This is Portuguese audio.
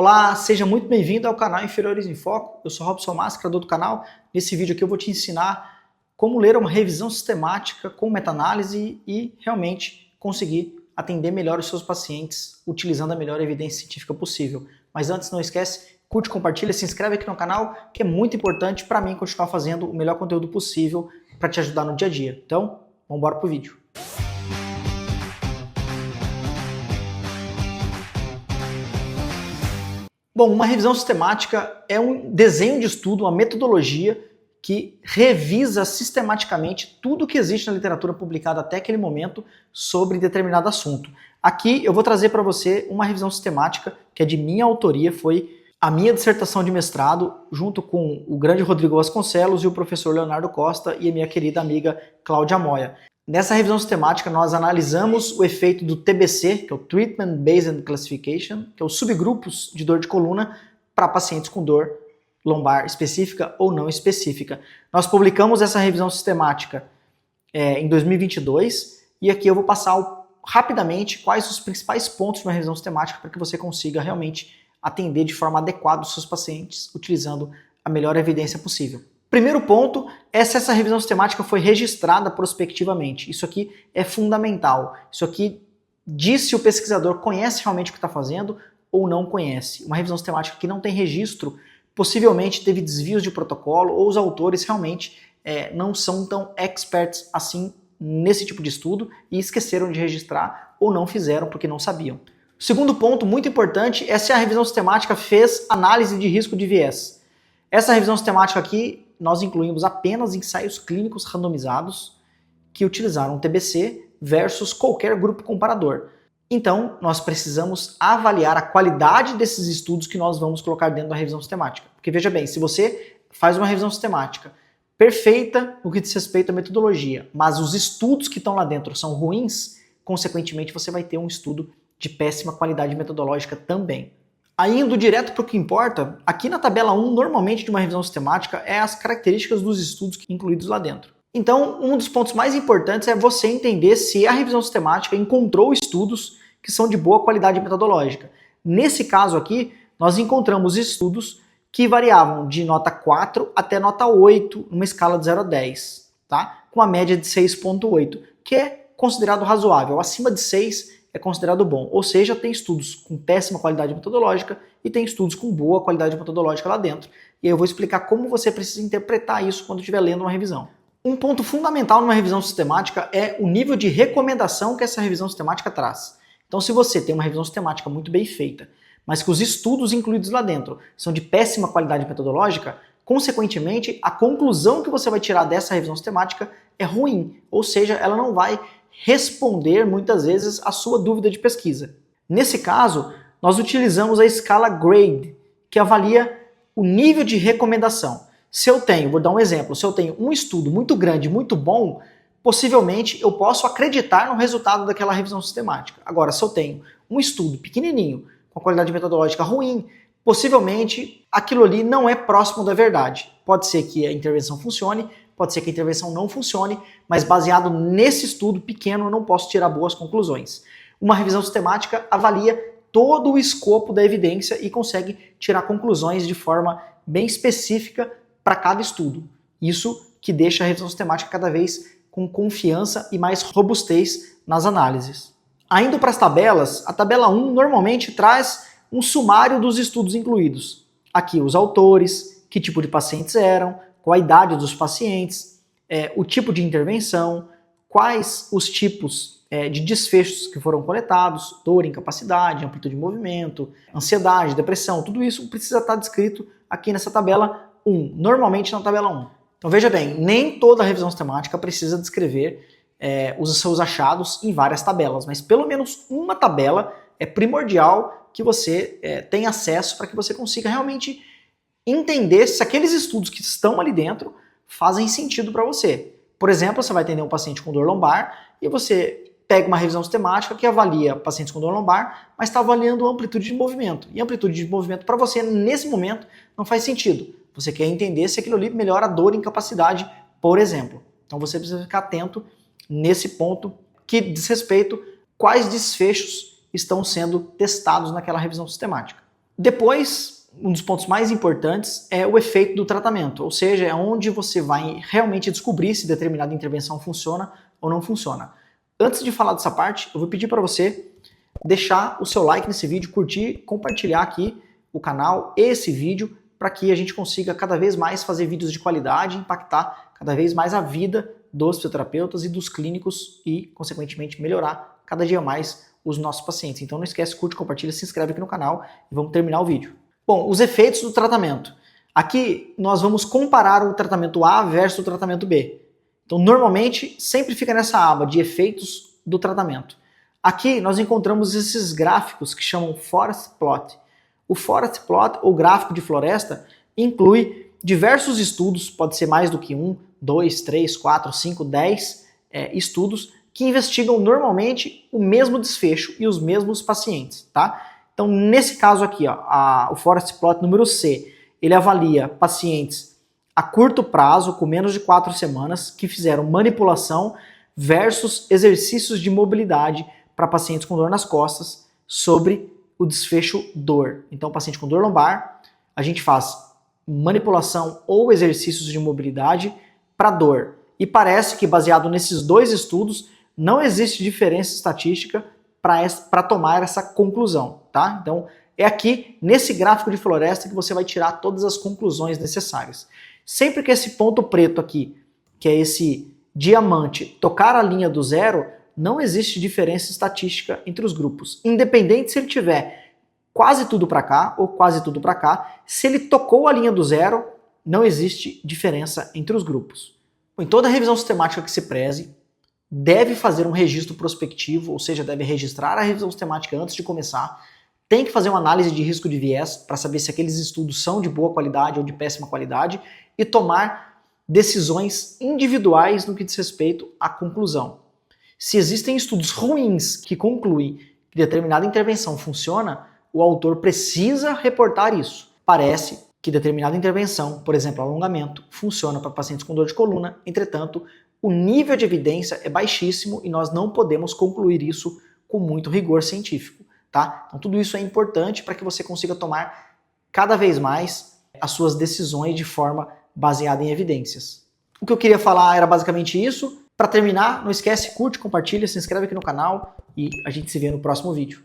Olá, seja muito bem-vindo ao canal Inferiores em Foco. Eu sou Robson Mas, criador do canal. Nesse vídeo aqui eu vou te ensinar como ler uma revisão sistemática com meta-análise e realmente conseguir atender melhor os seus pacientes utilizando a melhor evidência científica possível. Mas antes, não esquece, curte, compartilha, se inscreve aqui no canal, que é muito importante para mim continuar fazendo o melhor conteúdo possível para te ajudar no dia a dia. Então, vamos embora pro vídeo. Bom, uma revisão sistemática é um desenho de estudo, uma metodologia que revisa sistematicamente tudo que existe na literatura publicada até aquele momento sobre determinado assunto. Aqui eu vou trazer para você uma revisão sistemática que é de minha autoria, foi a minha dissertação de mestrado, junto com o grande Rodrigo Vasconcelos e o professor Leonardo Costa e a minha querida amiga Cláudia Moya. Nessa revisão sistemática, nós analisamos o efeito do TBC, que é o Treatment Based Classification, que é os subgrupos de dor de coluna para pacientes com dor lombar específica ou não específica. Nós publicamos essa revisão sistemática em 2022 e aqui eu vou passar rapidamente quais os principais pontos de uma revisão sistemática para que você consiga realmente atender de forma adequada os seus pacientes utilizando a melhor evidência possível. Primeiro ponto é se essa revisão sistemática foi registrada prospectivamente. Isso aqui é fundamental. Isso aqui diz se o pesquisador conhece realmente o que está fazendo ou não conhece. Uma revisão sistemática que não tem registro possivelmente teve desvios de protocolo ou os autores realmente não são tão experts assim nesse tipo de estudo e esqueceram de registrar ou não fizeram porque não sabiam. O segundo ponto muito importante é se a revisão sistemática fez análise de risco de viés. Essa revisão sistemática aqui nós incluímos apenas ensaios clínicos randomizados que utilizaram TBC versus qualquer grupo comparador. Então, nós precisamos avaliar a qualidade desses estudos que nós vamos colocar dentro da revisão sistemática. Porque veja bem, se você faz uma revisão sistemática perfeita no que diz respeito à metodologia, mas os estudos que estão lá dentro são ruins, consequentemente você vai ter um estudo de péssima qualidade metodológica também. Aí, indo direto para o que importa, aqui na tabela 1, normalmente de uma revisão sistemática, é as características dos estudos incluídos lá dentro. Então, um dos pontos mais importantes é você entender se a revisão sistemática encontrou estudos que são de boa qualidade metodológica. Nesse caso aqui, nós encontramos estudos que variavam de nota 4 até nota 8, numa escala de 0 a 10, tá? Com uma média de 6,8, que é considerado razoável. Acima de 6 é considerado bom, ou seja, tem estudos com péssima qualidade metodológica e tem estudos com boa qualidade metodológica lá dentro. E aí eu vou explicar como você precisa interpretar isso quando estiver lendo uma revisão. Um ponto fundamental numa revisão sistemática é o nível de recomendação que essa revisão sistemática traz. Então, se você tem uma revisão sistemática muito bem feita, mas que os estudos incluídos lá dentro são de péssima qualidade metodológica, consequentemente, a conclusão que você vai tirar dessa revisão sistemática é ruim, ou seja, ela não vai responder muitas vezes a sua dúvida de pesquisa. Nesse caso, nós utilizamos a escala GRADE, que avalia o nível de recomendação. Se eu tenho, vou dar um exemplo, se eu tenho um estudo muito grande, muito bom, possivelmente eu posso acreditar no resultado daquela revisão sistemática. Agora, se eu tenho um estudo pequenininho, com qualidade metodológica ruim, possivelmente aquilo ali não é próximo da verdade. Pode ser que a intervenção funcione, pode ser que a intervenção não funcione, mas baseado nesse estudo pequeno eu não posso tirar boas conclusões. Uma revisão sistemática avalia todo o escopo da evidência e consegue tirar conclusões de forma bem específica para cada estudo. Isso que deixa a revisão sistemática cada vez com confiança e mais robustez nas análises. Ainda para as tabelas, a tabela 1 normalmente traz um sumário dos estudos incluídos. Aqui os autores, que tipo de pacientes eram, qual a idade dos pacientes, o tipo de intervenção, quais os tipos de desfechos que foram coletados, dor, incapacidade, amplitude de movimento, ansiedade, depressão, tudo isso precisa estar descrito aqui nessa tabela 1, normalmente na tabela 1. Então veja bem, nem toda revisão sistemática precisa descrever os seus achados em várias tabelas, mas pelo menos uma tabela é primordial que você tenha acesso para que você consiga realmente entender se aqueles estudos que estão ali dentro fazem sentido para você. Por exemplo, você vai atender um paciente com dor lombar e você pega uma revisão sistemática que avalia pacientes com dor lombar, mas está avaliando amplitude de movimento. E amplitude de movimento para você, nesse momento, não faz sentido. Você quer entender se aquilo ali melhora a dor e incapacidade, por exemplo. Então você precisa ficar atento nesse ponto que diz respeito quais desfechos estão sendo testados naquela revisão sistemática. Depois, um dos pontos mais importantes é o efeito do tratamento, ou seja, é onde você vai realmente descobrir se determinada intervenção funciona ou não funciona. Antes de falar dessa parte, eu vou pedir para você deixar o seu like nesse vídeo, curtir, compartilhar aqui o canal, esse vídeo, para que a gente consiga cada vez mais fazer vídeos de qualidade, impactar cada vez mais a vida dos fisioterapeutas e dos clínicos e, consequentemente, melhorar cada dia mais os nossos pacientes. Então não esquece, curte, compartilha, se inscreve aqui no canal e vamos terminar o vídeo. Bom, os efeitos do tratamento. Aqui nós vamos comparar o tratamento A versus o tratamento B. Então normalmente sempre fica nessa aba de efeitos do tratamento. Aqui nós encontramos esses gráficos que chamam Forest Plot. O Forest Plot, ou gráfico de floresta, inclui diversos estudos, pode ser mais do que 1, 2, 3, 4, 5, 10 estudos que investigam normalmente o mesmo desfecho e os mesmos pacientes, tá? Então, nesse caso aqui, ó, o Forest Plot número C, ele avalia pacientes a curto prazo, com menos de 4 semanas, que fizeram manipulação versus exercícios de mobilidade para pacientes com dor nas costas sobre o desfecho dor. Então, paciente com dor lombar, a gente faz manipulação ou exercícios de mobilidade para dor. E parece que, baseado nesses dois estudos, não existe diferença estatística para tomar essa conclusão, tá? Então, é aqui, nesse gráfico de floresta, que você vai tirar todas as conclusões necessárias. Sempre que esse ponto preto aqui, que é esse diamante, tocar a linha do zero, não existe diferença estatística entre os grupos. Independente se ele tiver quase tudo para cá ou quase tudo para cá, se ele tocou a linha do zero, não existe diferença entre os grupos. Em toda revisão sistemática que se preze, deve fazer um registro prospectivo, ou seja, deve registrar a revisão sistemática antes de começar, tem que fazer uma análise de risco de viés para saber se aqueles estudos são de boa qualidade ou de péssima qualidade e tomar decisões individuais no que diz respeito à conclusão. Se existem estudos ruins que concluem que determinada intervenção funciona, o autor precisa reportar isso. Parece que determinada intervenção, por exemplo, alongamento, funciona para pacientes com dor de coluna, entretanto, o nível de evidência é baixíssimo e nós não podemos concluir isso com muito rigor científico, tá? Então tudo isso é importante para que você consiga tomar cada vez mais as suas decisões de forma baseada em evidências. O que eu queria falar era basicamente isso. Para terminar, não esquece, curte, compartilha, se inscreve aqui no canal e a gente se vê no próximo vídeo.